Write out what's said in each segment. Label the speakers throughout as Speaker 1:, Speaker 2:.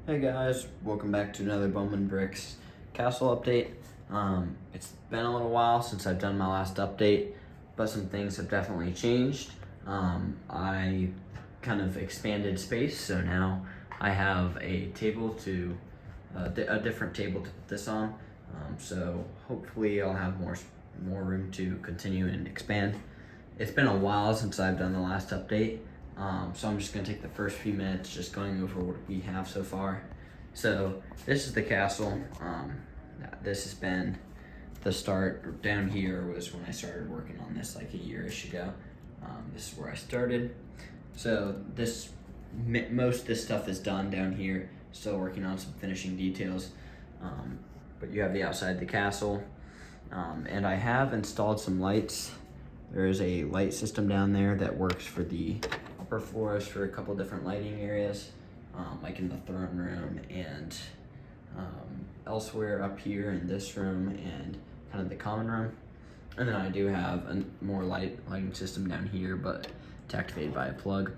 Speaker 1: Hey guys, welcome back to another Bowman Bricks Castle update. It's been a little while since I've done my last update, but some things have definitely changed. I kind of expanded space, so now I have a table to, a different table to put this on. So hopefully I'll have more room to continue and expand. It's been a while since I've done the last update. So I'm just gonna take the first few minutes just going over what we have so far. So this is the castle. This has been the start. Down here was when I started working on this like a year-ish ago. This is where I started. So most of this stuff is done down here. Still working on some finishing details. But you have the outside of the castle. And I have installed some lights. There is a light system down there that works for the upper floors for a couple different lighting areas, like in the throne room and elsewhere up here in this room and kind of the common room. And then I do have a more lighting system down here, but it's activated by a plug.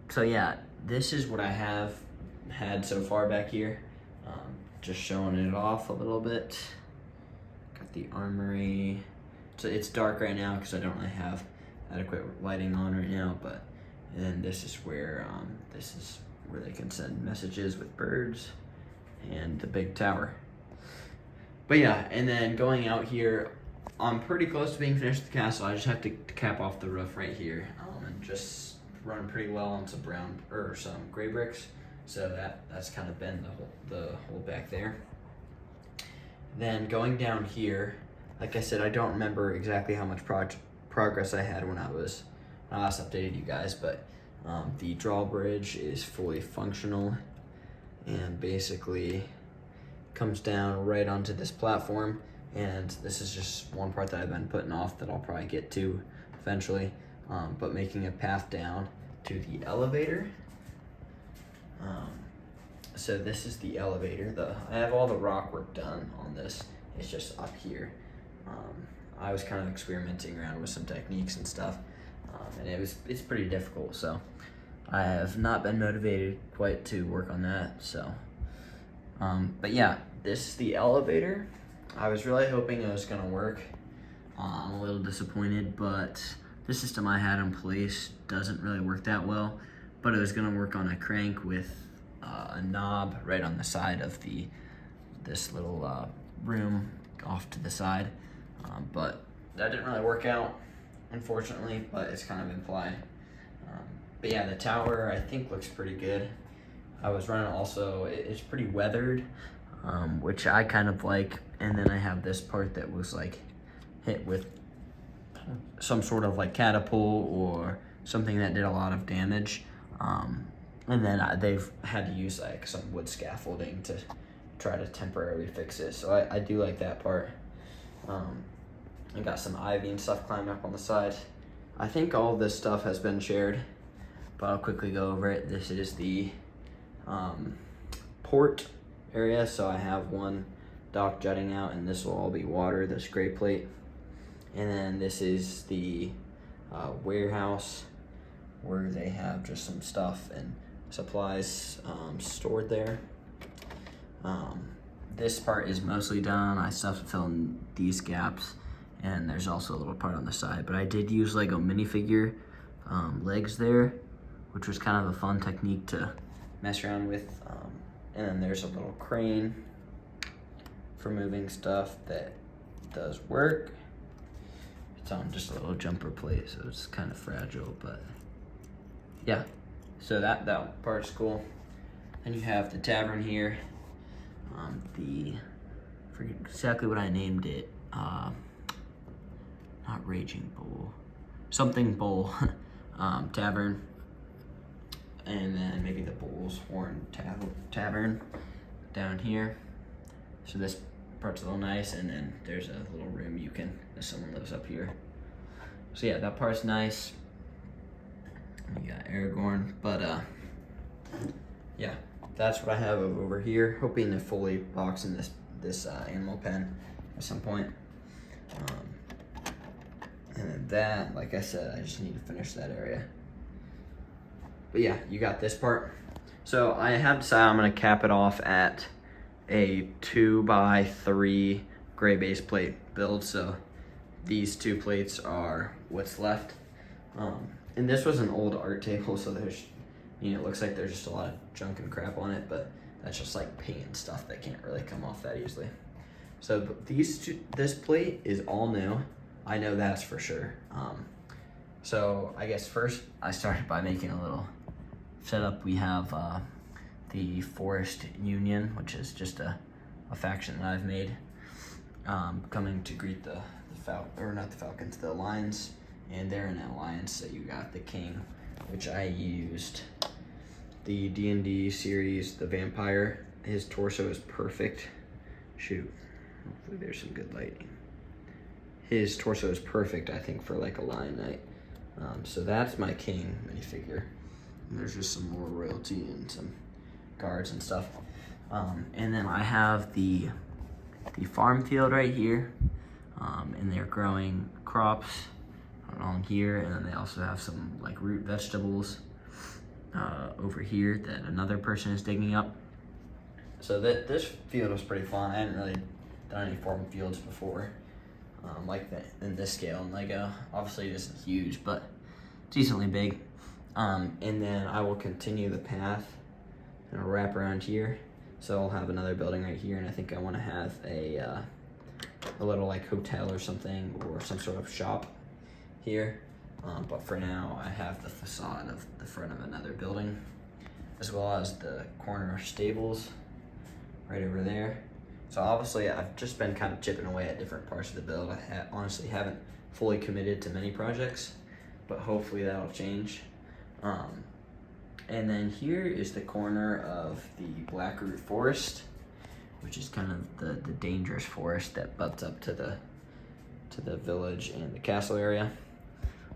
Speaker 1: So yeah, this is what I have had so far back here. Just showing it off a little bit. Got the armory. So it's dark right now because I don't really have adequate lighting on right now, but then this is where they can send messages with birds and the big tower. But yeah, and then going out here, I'm pretty close to being finished with the castle. I just have to cap off the roof right here and just run pretty well on some brown or some gray bricks. So that's kind of been the whole back there. Then going down here, like I said, I don't remember exactly how much progress I had when I last updated you guys, but the drawbridge is fully functional and basically comes down right onto this platform. And this is just one part that I've been putting off that I'll probably get to eventually, but making a path down to the elevator. So this is the elevator. I have all the rock work done on this. It's just up here. I was kind of experimenting around with some techniques and stuff, and it's pretty difficult. So I have not been motivated quite to work on that. So, but yeah, this is the elevator. I was really hoping it was gonna work. I'm a little disappointed, but the system I had in place doesn't really work that well. But it was gonna work on a crank with a knob right on the side of this little room off to the side. But that didn't really work out, unfortunately, but it's kind of implied. But yeah, the tower I think looks pretty good. I was running also, it's pretty weathered, which I kind of like. And then I have this part that was like hit with some sort of like catapult or something that did a lot of damage. And then they've had to use like some wood scaffolding to try to temporarily fix it. So I do like that part. I got some ivy and stuff climbing up on the side. I think all this stuff has been shared, but I'll quickly go over it. This is the port area. So I have one dock jutting out, and this will all be water, this gray plate. And then this is the warehouse where they have just some stuff and supplies stored there. This part is mostly done. I still have to fill in these gaps, and there's also a little part on the side, but I did use Lego minifigure legs there, which was kind of a fun technique to mess around with. And then there's a little crane for moving stuff that does work. It's on just a little jumper plate, so it's kind of fragile, but yeah. So that part's cool. Then you have the tavern here. I forget exactly what I named it. Not Raging Bull, something Bull Tavern, and then maybe the Bull's Horn Tavern down here. So this part's a little nice, and then there's a little room if someone lives up here. So yeah, that part's nice. We got Aragorn, but yeah, that's what I have over here. Hoping to fully box in this animal pen at some point. And then that, like I said, I just need to finish that area. But yeah, you got this part. So I have decided I'm gonna cap it off at a 2x3 gray base plate build. So these 2 plates are what's left. And this was an old art table, so there's, it looks like there's just a lot of junk and crap on it, but that's just like paint and stuff that can't really come off that easily. So this plate is all new. I know that's for sure. So I guess first I started by making a little setup. We have the Forest Union, which is just a faction that I've made, coming to greet the Lions, and they're in an alliance. So you got the King, which I used the D&D series, the Vampire. His torso is perfect. Shoot, hopefully there's some good lighting. His torso is perfect, I think, for like a Lion Knight. So that's my King minifigure. And there's just some more royalty and some guards and stuff. And then I have the farm field right here, and they're growing crops along here, and then they also have some like root vegetables over here that another person is digging up. So this field was pretty fun. I hadn't really done any farm fields before, like that in this scale in Lego. Obviously it isn't huge, but decently big. And then I will continue the path and I'll wrap around here. So I'll have another building right here, and I think I want to have a little like hotel or something, or some sort of shop here. But for now, I have the facade of the front of another building, as well as the corner stables right over there. So obviously I've just been kind of chipping away at different parts of the build. I honestly haven't fully committed to many projects, but hopefully that'll change. And then here is the corner of the Blackroot Forest, which is kind of the dangerous forest that butts up to the village and the castle area.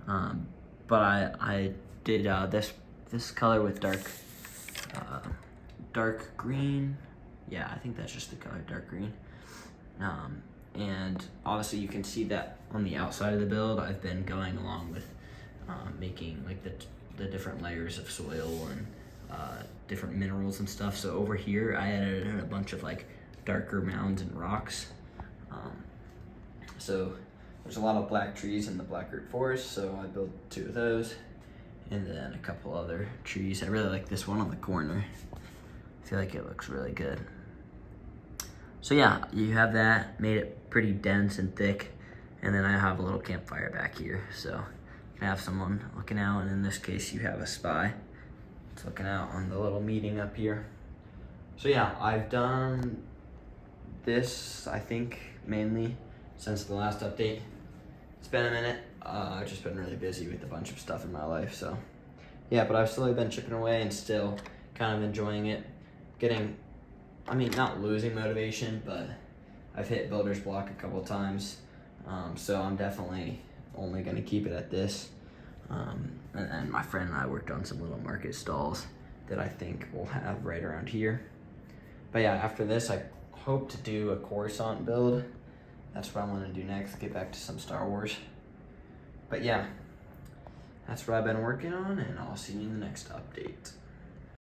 Speaker 1: But I did this color with dark green. Yeah, I think that's just the color, dark green. And obviously you can see that on the outside of the build, I've been going along with making like the different layers of soil and different minerals and stuff. So over here, I added a bunch of like darker mounds and rocks. So there's a lot of black trees in the Blackroot Forest, so I built 2 of those, and then a couple other trees. I really like this one on the corner. I feel like it looks really good. So yeah, you have that, made it pretty dense and thick, and then I have a little campfire back here, so you can have someone looking out, and in this case you have a spy that's looking out on the little meeting up here. So yeah, I've done this, I think, mainly since the last update. It's been a minute. I've just been really busy with a bunch of stuff in my life, so yeah, but I've slowly been chipping away and still kind of enjoying it. Not losing motivation, but I've hit builder's block a couple times, so I'm definitely only gonna keep it at this. And my friend and I worked on some little market stalls that I think we'll have right around here. But yeah, after this, I hope to do a Coruscant build. That's what I want to do next, get back to some Star Wars. But yeah, that's what I've been working on, and I'll see you in the next update.